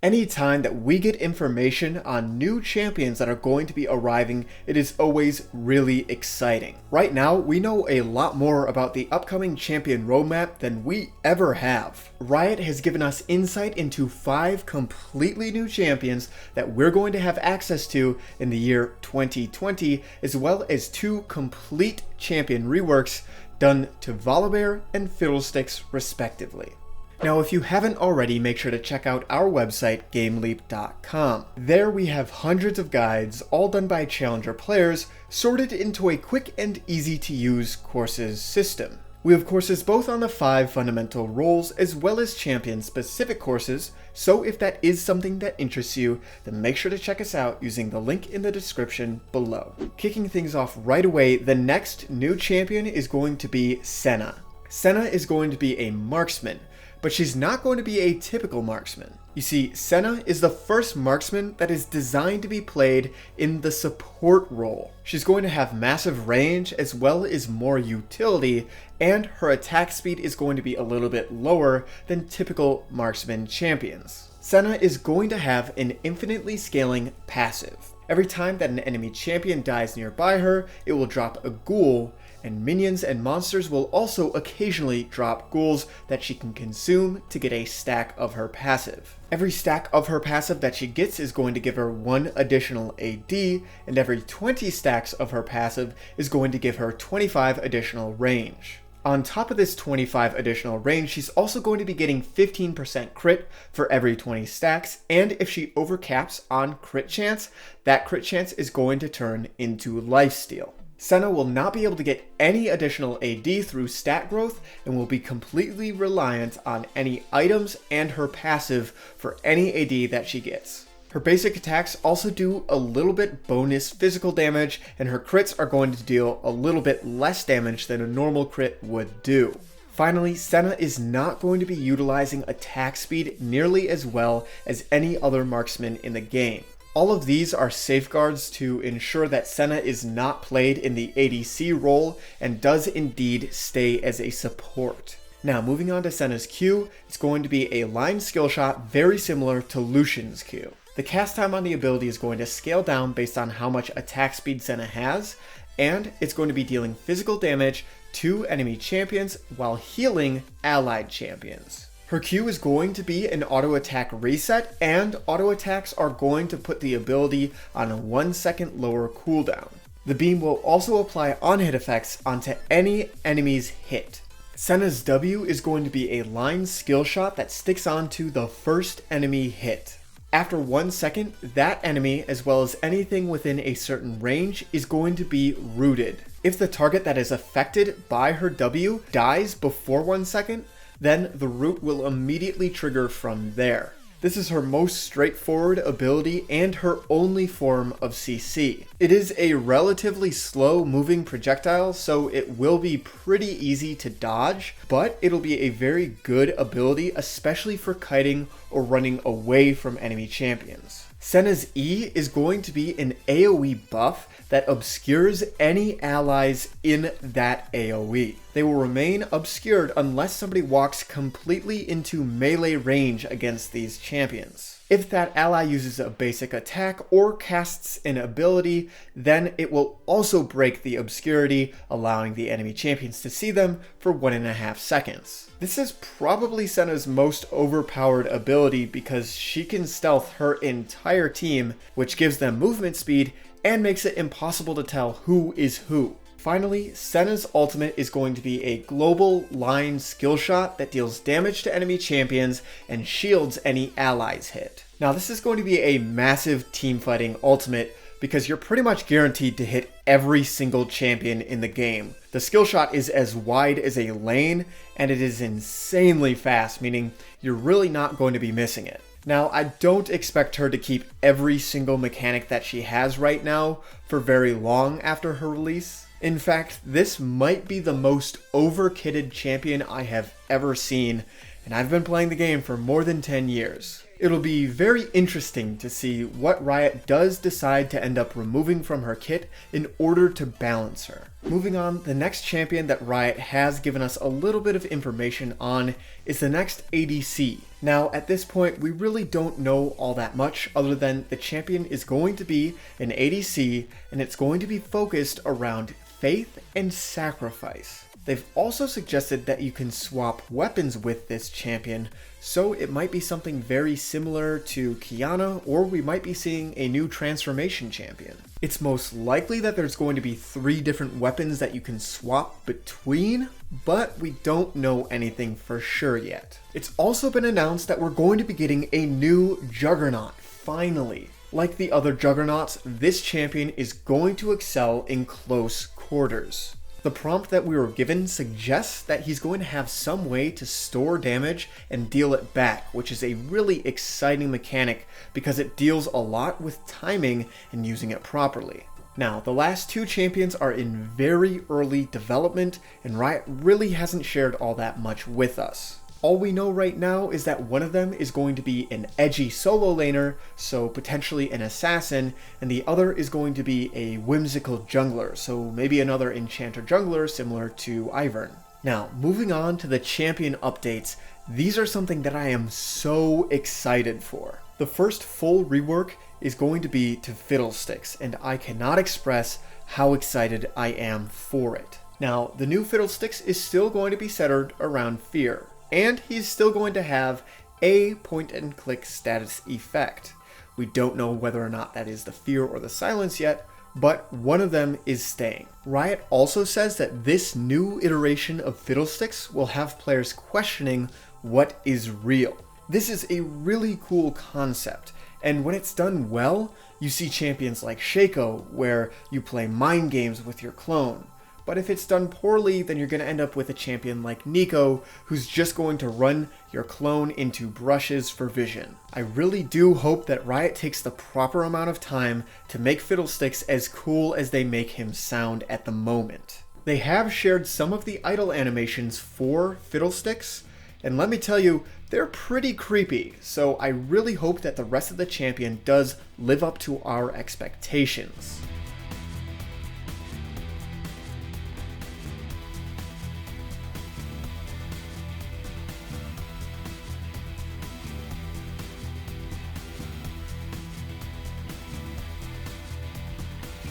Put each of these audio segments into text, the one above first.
Anytime that we get information on new champions that are going to be arriving, it is always really exciting. Right now, we know a lot more about the upcoming champion roadmap than we ever have. Riot has given us insight into 5 completely new champions that we're going to have access to in the year 2020, as well as 2 complete champion reworks done to Volibear and Fiddlesticks respectively. Now, if you haven't already, make sure to check out our website, GameLeap.com. There we have hundreds of guides, all done by challenger players, sorted into a quick and easy to use courses system. We have courses both on the 5 fundamental roles as well as champion specific courses, so if that is something that interests you, then make sure to check us out using the link in the description below. Kicking things off right away, the next new champion is going to be Senna. Senna is going to be a marksman, but she's not going to be a typical marksman. You see, Senna is the first marksman that is designed to be played in the support role. She's going to have massive range as well as more utility, and her attack speed is going to be a little bit lower than typical marksman champions. Senna is going to have an infinitely scaling passive. Every time that an enemy champion dies nearby her, it will drop a ghoul, and minions and monsters will also occasionally drop ghouls that she can consume to get a stack of her passive. Every stack of her passive that she gets is going to give her 1 additional AD, and every 20 stacks of her passive is going to give her 25 additional range. On top of this 25 additional range, she's also going to be getting 15% crit for every 20 stacks, and if she overcaps on crit chance, that crit chance is going to turn into lifesteal. Senna will not be able to get any additional AD through stat growth and will be completely reliant on any items and her passive for any AD that she gets. Her basic attacks also do a little bit bonus physical damage, and her crits are going to deal a little bit less damage than a normal crit would do. Finally, Senna is not going to be utilizing attack speed nearly as well as any other marksman in the game. All of these are safeguards to ensure that Senna is not played in the ADC role and does indeed stay as a support. Now, moving on to Senna's Q, it's going to be a line skill shot very similar to Lucian's Q. The cast time on the ability is going to scale down based on how much attack speed Senna has, and it's going to be dealing physical damage to enemy champions while healing allied champions. Her Q is going to be an auto attack reset, and auto attacks are going to put the ability on a 1 second lower cooldown. The beam will also apply on-hit effects onto any enemy's hit. Senna's W is going to be a line skill shot that sticks onto the first enemy hit. After 1 second, that enemy, as well as anything within a certain range, is going to be rooted. If the target that is affected by her W dies before 1 second, then the root will immediately trigger from there. This is her most straightforward ability and her only form of CC. It is a relatively slow moving projectile, so it will be pretty easy to dodge, but it'll be a very good ability, especially for kiting or running away from enemy champions. Senna's E is going to be an AoE buff that obscures any allies in that AoE. They will remain obscured unless somebody walks completely into melee range against these champions. If that ally uses a basic attack or casts an ability, then it will also break the obscurity, allowing the enemy champions to see them for 1.5 seconds. This is probably Senna's most overpowered ability because she can stealth her entire team, which gives them movement speed and makes it impossible to tell who is who. Finally, Senna's ultimate is going to be a global line skill shot that deals damage to enemy champions and shields any allies hit. Now, this is going to be a massive teamfighting ultimate because you're pretty much guaranteed to hit every single champion in the game. The skill shot is as wide as a lane, and it is insanely fast, meaning you're really not going to be missing it. Now, I don't expect her to keep every single mechanic that she has right now for very long after her release. In fact, this might be the most over-kitted champion I have ever seen, and I've been playing the game for more than 10 years. It'll be very interesting to see what Riot does decide to end up removing from her kit in order to balance her. Moving on, the next champion that Riot has given us a little bit of information on is the next ADC. Now, at this point, we really don't know all that much other than the champion is going to be an ADC, and it's going to be focused around faith and sacrifice. They've also suggested that you can swap weapons with this champion, so it might be something very similar to Qiyana, or we might be seeing a new transformation champion. It's most likely that there's going to be 3 different weapons that you can swap between, but we don't know anything for sure yet. It's also been announced that we're going to be getting a new Juggernaut, finally. Like the other Juggernauts, this champion is going to excel in close quarters. The prompt that we were given suggests that he's going to have some way to store damage and deal it back, which is a really exciting mechanic because it deals a lot with timing and using it properly. Now, the last 2 champions are in very early development, and Riot really hasn't shared all that much with us. All we know right now is that one of them is going to be an edgy solo laner, so potentially an assassin, and the other is going to be a whimsical jungler, so maybe another enchanter jungler similar to Ivern. Now, moving on to the champion updates, these are something that I am so excited for. The first full rework is going to be to Fiddlesticks, and I cannot express how excited I am for it. Now, the new Fiddlesticks is still going to be centered around fear, and he's still going to have a point-and-click status effect. We don't know whether or not that is the fear or the silence yet, but one of them is staying. Riot also says that this new iteration of Fiddlesticks will have players questioning what is real. This is a really cool concept, and when it's done well, you see champions like Shaco, where you play mind games with your clone. But if it's done poorly, then you're going to end up with a champion like Nico, who's just going to run your clone into brushes for vision. I really do hope that Riot takes the proper amount of time to make Fiddlesticks as cool as they make him sound at the moment. They have shared some of the idle animations for Fiddlesticks, and let me tell you, they're pretty creepy, so I really hope that the rest of the champion does live up to our expectations.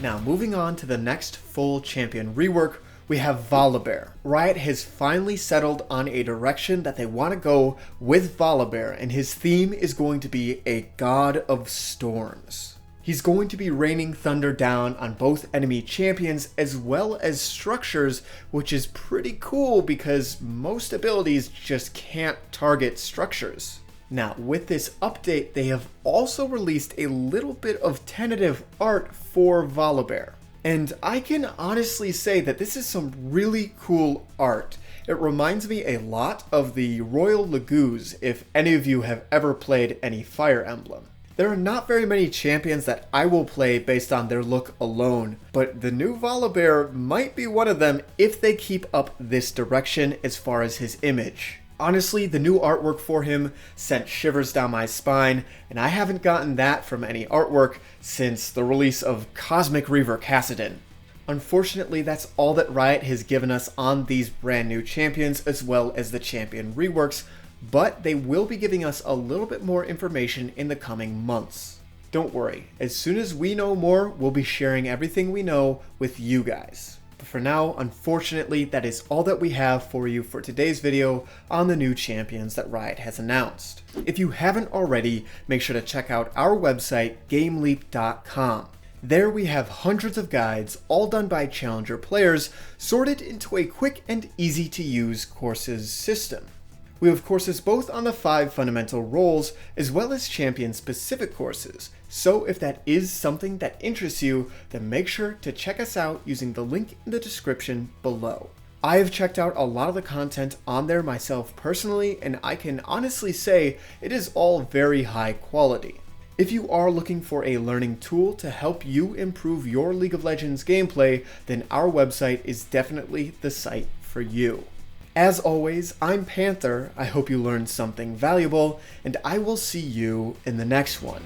Now, moving on to the next full champion rework, we have Volibear. Riot has finally settled on a direction that they want to go with Volibear, and his theme is going to be a god of storms. He's going to be raining thunder down on both enemy champions as well as structures, which is pretty cool because most abilities just can't target structures. Now, with this update, they have also released a little bit of tentative art for Volibear. And I can honestly say that this is some really cool art. It reminds me a lot of the Royal Lagoos, if any of you have ever played any Fire Emblem. There are not very many champions that I will play based on their look alone, but the new Volibear might be one of them if they keep up this direction as far as his image. Honestly, the new artwork for him sent shivers down my spine, and I haven't gotten that from any artwork since the release of Cosmic Reaver Cassidon. Unfortunately, that's all that Riot has given us on these brand new champions as well as the champion reworks, but they will be giving us a little bit more information in the coming months. Don't worry, as soon as we know more, we'll be sharing everything we know with you guys. But for now, unfortunately, that is all that we have for you for today's video on the new champions that Riot has announced. If you haven't already, make sure to check out our website, GameLeap.com. There we have hundreds of guides, all done by challenger players, sorted into a quick and easy to use courses system. We have courses both on the 5 fundamental roles as well as champion specific courses, so if that is something that interests you, then make sure to check us out using the link in the description below. I have checked out a lot of the content on there myself personally, and I can honestly say it is all very high quality. If you are looking for a learning tool to help you improve your League of Legends gameplay, then our website is definitely the site for you. As always, I'm Panther. I hope you learned something valuable, and I will see you in the next one.